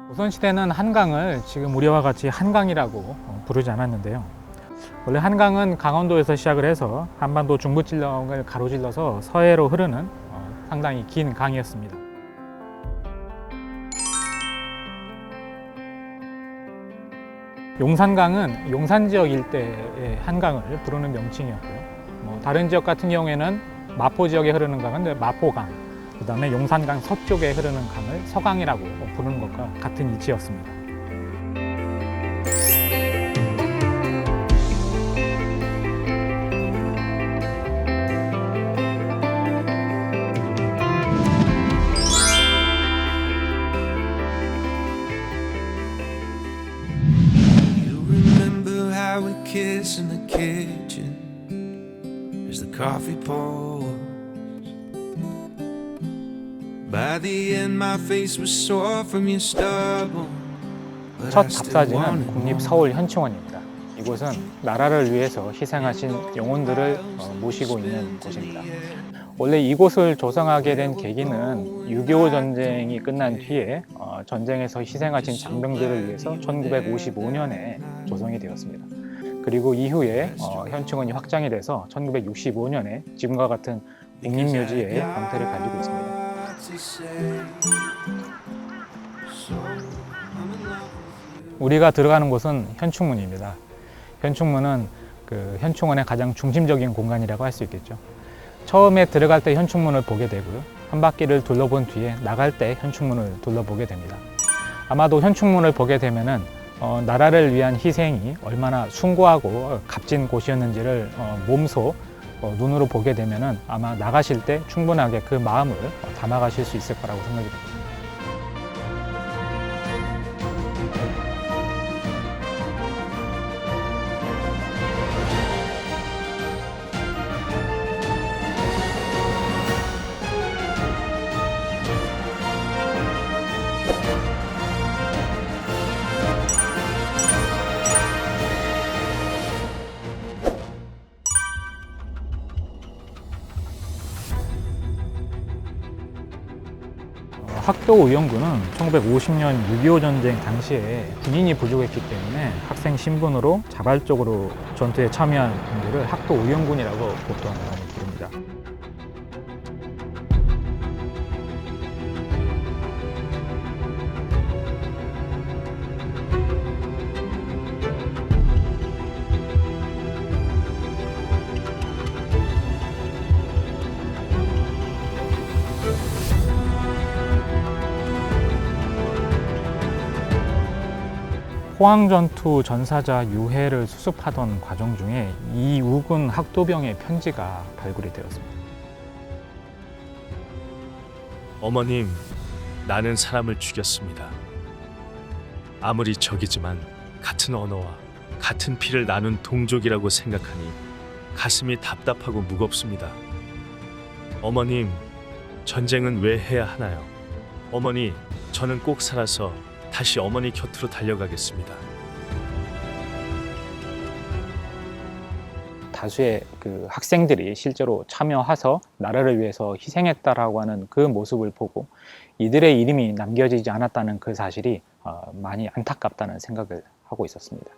조선시대는 한강을 지금 우리와 같이 한강이라고 부르지 않았는데요. 원래 한강은 강원도에서 시작을 해서 한반도 중부지방을 가로질러서 서해로 흐르는 상당히 긴 강이었습니다. 용산강은 용산 지역 일대의 한강을 부르는 명칭이었고요. 다른 지역 같은 경우에는 마포 지역에 흐르는 강은 마포강, 그 다음에 용산강 서쪽에 흐르는 강을 서강이라고 부르는 것과 같은 이치였습니다. We kiss in the kitchen as the coffee pours. By the end, my face was sore from your stubble. 첫 답사지는 국립서울현충원입니다. 이곳은 나라를 위해서 희생하신 영혼들을 모시고 있는 곳입니다. 원래 이곳을 조성하게 된 계기는 6.25 전쟁이 끝난 뒤에 전쟁에서 희생하신 장병들을 위해서 1955년에 조성이 되었습니다. 그리고 이후에 현충원이 확장이 돼서 1965년에 지금과 같은 국립묘지의 형태를 가지고 있습니다. 우리가 들어가는 곳은 현충문입니다. 현충문은 현충원의 가장 중심적인 공간이라고 할 수 있겠죠. 처음에 들어갈 때 현충문을 보게 되고요. 한 바퀴를 둘러본 뒤에 나갈 때 현충문을 둘러보게 됩니다. 아마도 현충문을 보게 되면은 나라를 위한 희생이 얼마나 숭고하고 값진 곳이었는지를 몸소 눈으로 보게 되면은 아마 나가실 때 충분하게 그 마음을 담아가실 수 있을 거라고 생각이 듭니다. 학도의원군은 1950년 6.25 전쟁 당시에 군인이 부족했기 때문에 학생 신분으로 자발적으로 전투에 참여한 분들을 학도의원군이라고 보통 많이 부릅니다. 포항전투 전사자 유해를 수습하던 과정 중에 이우근 학도병의 편지가 발굴이 되었습니다. 어머님, 나는 사람을 죽였습니다. 아무리 적이지만 같은 언어와 같은 피를 나눈 동족이라고 생각하니 가슴이 답답하고 무겁습니다. 어머님, 전쟁은 왜 해야 하나요? 어머니, 저는 꼭 살아서 다시 어머니 곁으로 달려가겠습니다. 다수의 학생들이 실제로 참여해서 나라를 위해서 희생했다라고 하는 그 모습을 보고 이들의 이름이 남겨지지 않았다는 그 사실이 많이 안타깝다는 생각을 하고 있었습니다.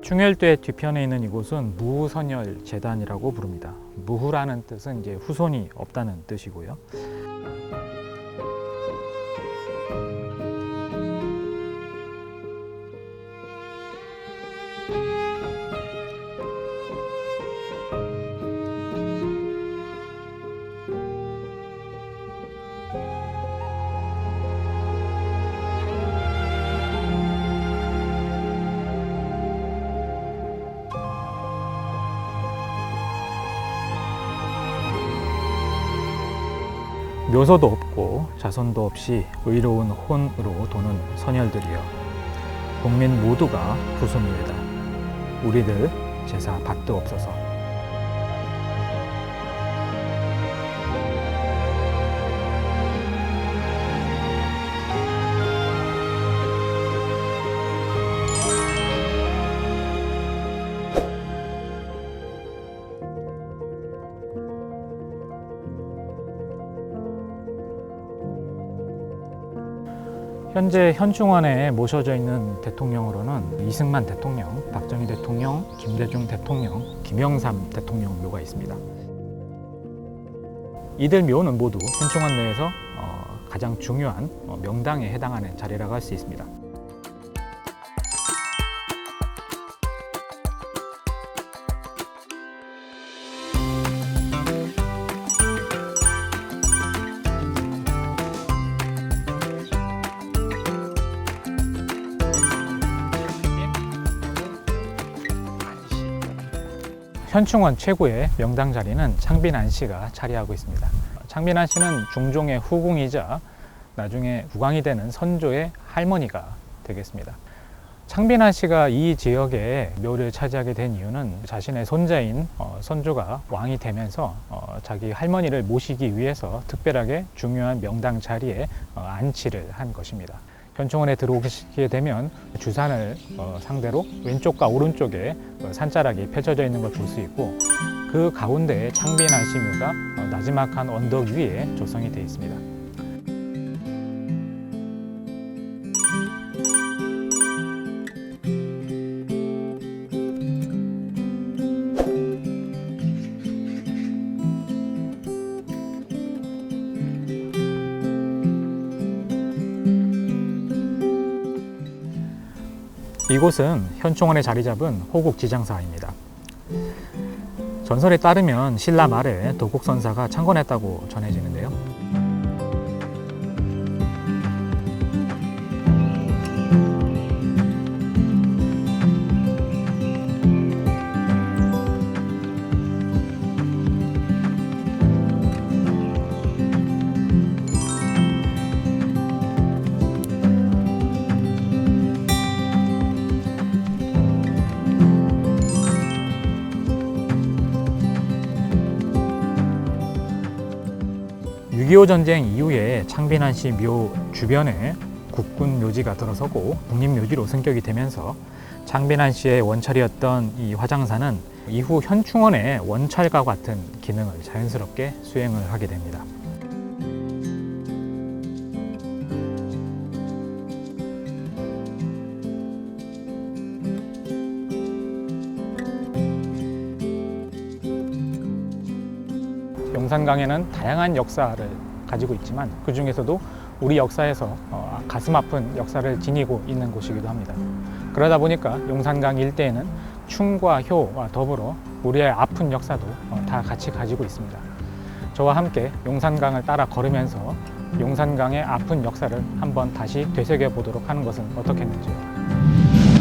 충혈도의 뒤편에 있는 이곳은 무후선열 재단이라고 부릅니다. 무후라는 뜻은 이제 후손이 없다는 뜻이고요. 묘소도 없고 자손도 없이 의로운 혼으로 도는 선열들이여, 국민 모두가 후손이외다. 우리들 제사 받도 없어서. 현재 현충원에 모셔져 있는 대통령으로는 이승만 대통령, 박정희 대통령, 김대중 대통령, 김영삼 대통령 묘가 있습니다. 이들 묘는 모두 현충원 내에서 가장 중요한 명당에 해당하는 자리라고 할 수 있습니다. 현충원 최고의 명당 자리는 창빈안 씨가 차지하고 있습니다. 창빈안 씨는 중종의 후궁이자 나중에 국왕이 되는 선조의 할머니가 되겠습니다. 창빈안 씨가 이 지역에 묘를 차지하게 된 이유는 자신의 손자인 선조가 왕이 되면서 자기 할머니를 모시기 위해서 특별하게 중요한 명당 자리에 안치를 한 것입니다. 현충원에 들어오시게 되면 주산을 상대로 왼쪽과 오른쪽에 산자락이 펼쳐져 있는 걸 볼 수 있고, 그 가운데에 창빈안 씨 묘가 나지막한 언덕 위에 조성이 되어 있습니다. 이곳은 현충원에 자리 잡은 호국 지장사입니다. 전설에 따르면 신라 말에 도곡선사가 창건했다고 전해지는데요. (6.25) 전쟁 이후에 창빈안 씨 묘 주변에 국군 묘지가 들어서고 국립묘지로 승격이 되면서 창빈안 씨의 원찰이었던 이 화장사는 이후 현충원의 원찰과 같은 기능을 자연스럽게 수행을 하게 됩니다. 용산강에는 다양한 역사를 가지고 있지만 그 중에서도 우리 역사에서 가슴 아픈 역사를 지니고 있는 곳이기도 합니다. 그러다 보니까 용산강 일대에는 충과 효와 더불어 우리의 아픈 역사도 다 같이 가지고 있습니다. 저와 함께 용산강을 따라 걸으면서 용산강의 아픈 역사를 한번 다시 되새겨 보도록 하는 것은 어떻겠는지요.